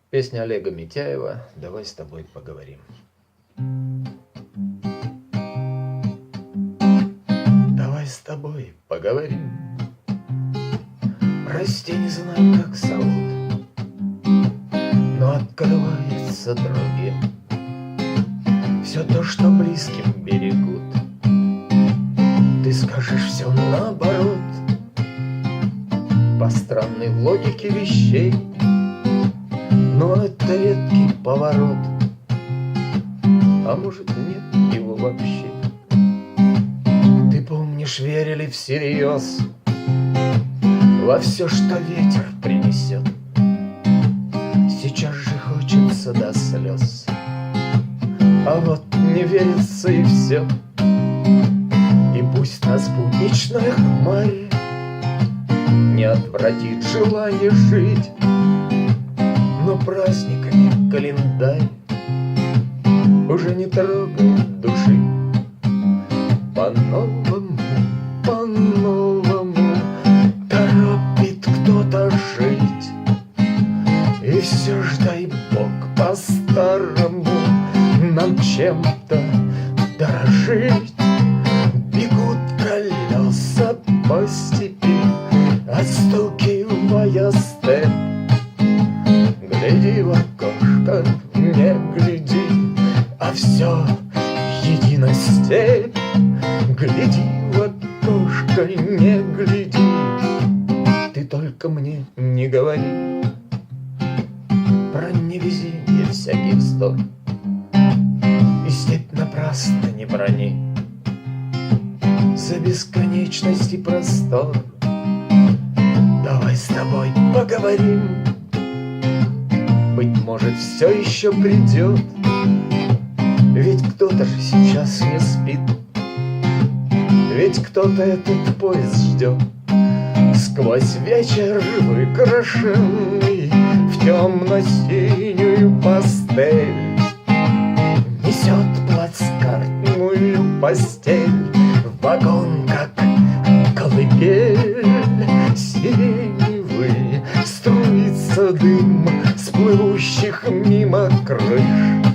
Песня Олега Митяева «Давай с тобой поговорим». Давай с тобой поговорим. Прости, не знаю, как зовут, но открывается другим все то, что близким берегут. Ты скажешь все наоборот, по странной логике вещей, но это редкий поворот, а может нет его вообще. Ты помнишь, верили всерьез во все, что ветер принесет. Сейчас же хочется до слез, а вот не верится и все. И пусть нас будничная хмарь не отвратит желание жить, но праздниками календарь уже не трогает души. По-новому, по-новому торопит кто-то жить. И все ж, дай Бог, по-старому нам чем-то дорожить. Бегут колеса по степи, отстукивая степ. Гляди в окошко, не гляди, а все едино степь. Гляди в окошко, не гляди, ты только мне не говори про невезение, всякий вздор, и степь напрасно не брони за бесконечность и простор. Давай с тобой поговорим, быть может, все еще придет, ведь кто-то же сейчас не спит, ведь кто-то этот поезд ждет. Сквозь вечер выкрашенный в темно-синюю пастель несет плацкартную постель вагон, как колыбель. Сиреневый струится дым с плывущих мимо крыш.